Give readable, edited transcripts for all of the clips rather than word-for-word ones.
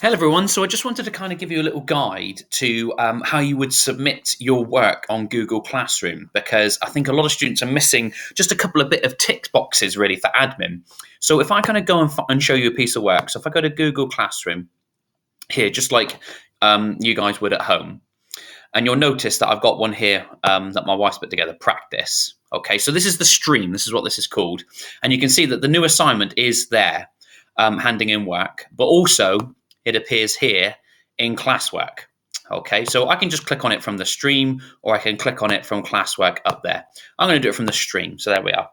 Hello, everyone. So I just wanted to kind of give you a little guide to how you would submit your work on Google Classroom, because I think a lot of students are missing just a couple of bit of tick boxes really for admin. So if I kind of go and show you a piece of work, so if I go to Google Classroom here, just like you guys would at home, and you'll notice that I've got one here that my wife's put together, practice. Okay, so this is the stream. This is what this is called. And you can see that the new assignment is there, handing in work, but also it appears here in classwork. Okay, so I can just click on it from the stream, or I can click on it from classwork up there. I'm going to do it from the stream. So there we are.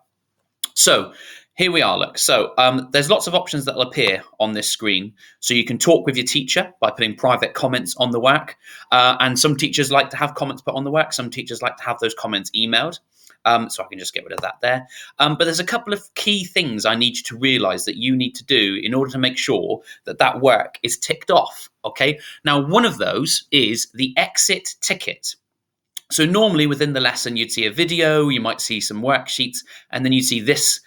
So here we are, look. So there's lots of options that will appear on this screen. So you can talk with your teacher by putting private comments on the work. And some teachers like to have comments put on the work. Some teachers like to have those comments emailed. So I can just get rid of that there. But there's a couple of key things I need you to realize that you need to do in order to make sure that that work is ticked off. Okay. Now, one of those is the exit ticket. So normally within the lesson, you'd see a video, you might see some worksheets, and then you see this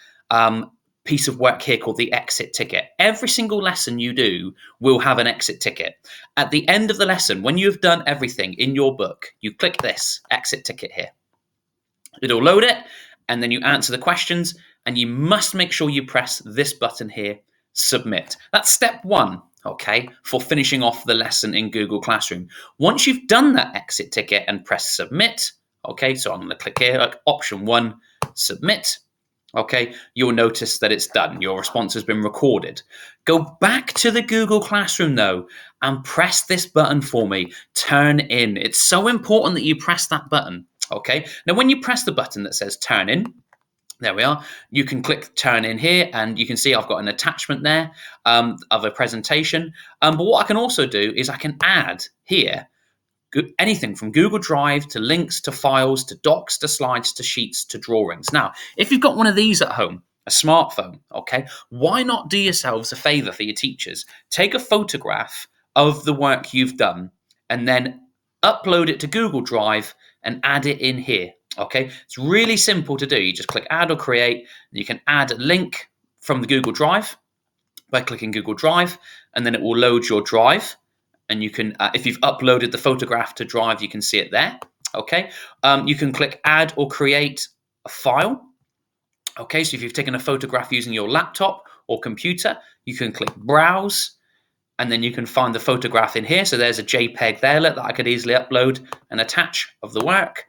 piece of work here called the exit ticket. Every single lesson you do will have an exit ticket. At the end of the lesson, when you've done everything in your book, you click this exit ticket here. It'll load it, and then you answer the questions, and you must make sure you press this button here, submit. That's step one, okay, for finishing off the lesson in Google Classroom. Once you've done that exit ticket and press submit, okay, so I'm going to click here, like option 1, submit. Okay, you'll notice that it's done. Your response has been recorded. Go back to the Google Classroom though and press this button for me, turn in. It's so important that you press that button. Okay, now when you press the button that says turn in, there we are, you can click turn in here, and you can see I've got an attachment there of a presentation. But what I can also do is I can add here anything from Google Drive to links to files to docs to slides to sheets to drawings. Now, if you've got one of these at home, a smartphone, okay, why not do yourselves a favor for your teachers? Take a photograph of the work you've done and then upload it to Google Drive and add it in here. Okay, it's really simple to do. You just click add or create, and you can add a link from the Google Drive by clicking Google Drive, and then it will load your drive. And you can, if you've uploaded the photograph to Drive, you can see it there. Okay, you can click add or create a file. Okay, so if you've taken a photograph using your laptop or computer, you can click browse, and then you can find the photograph in here. So there's a JPEG there that I could easily upload and attach of the work.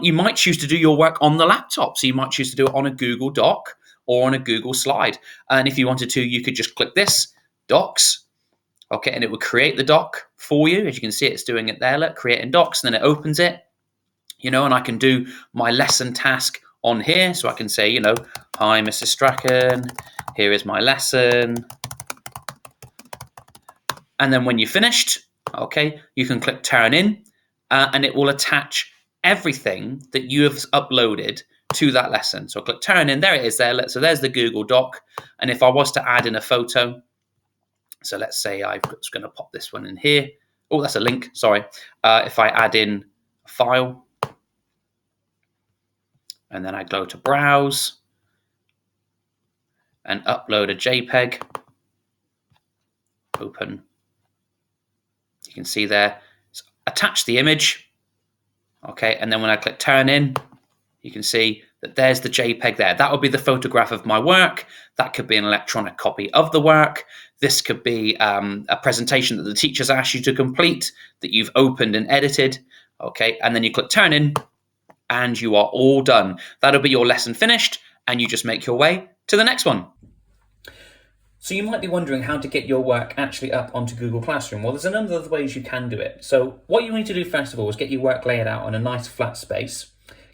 You might choose to do your work on the laptop. So you might choose to do it on a Google Doc or on a Google Slide. And if you wanted to, you could just click this, Docs. Okay, and it would create the doc for you. As you can see, it's doing it there, look, creating docs, and then it opens it, and I can do my lesson task on here. So I can say, hi, Mrs. Strachan, here is my lesson. And then when you're finished, okay, you can click turn in, and it will attach everything that you have uploaded to that lesson. So I'll click turn in, there it is there. So there's the Google Doc. And if I was to add in a photo, so let's say I'm just going to pop this one in here. Oh, that's a link, sorry. If I add in a file, and then I go to browse and upload a JPEG, open. You can see there, so attach the image. Okay, and then when I click turn in, you can see that there's the JPEG there. That would be the photograph of my work. That could be an electronic copy of the work. This could be a presentation that the teacher's asked you to complete that you've opened and edited. Okay, and then you click turn in, and you are all done. That'll be your lesson finished, and you just make your way to the next one. So you might be wondering how to get your work actually up onto Google Classroom. Well, there's a number of ways you can do it. So what you need to do first of all is get your work laid out on a nice flat space.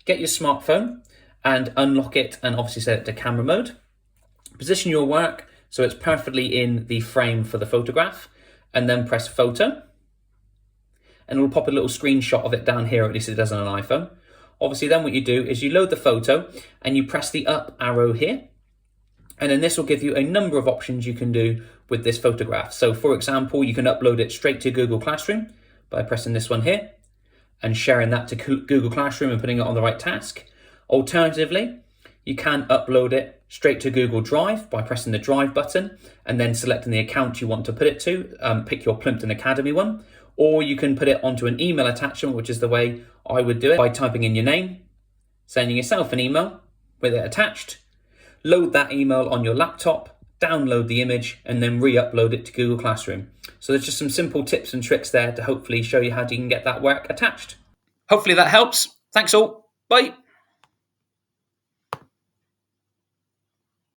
Get your smartphone and unlock it, and obviously set it to camera mode. Position your work so it's perfectly in the frame for the photograph, and then press photo. And it will pop a little screenshot of it down here, at least it does on an iPhone. Obviously then what you do is you load the photo and you press the up arrow here. And then this will give you a number of options you can do with this photograph. So for example, you can upload it straight to Google Classroom by pressing this one here and sharing that to Google Classroom and putting it on the right task. Alternatively, you can upload it straight to Google Drive by pressing the Drive button and then selecting the account you want to put it to. Pick your Plympton Academy one, or you can put it onto an email attachment, which is the way I would do it, by typing in your name, sending yourself an email with it attached, load that email on your laptop, download the image, and then re-upload it to Google Classroom. So there's just some simple tips and tricks there to hopefully show you how you can get that work attached. Hopefully that helps. Thanks all. Bye.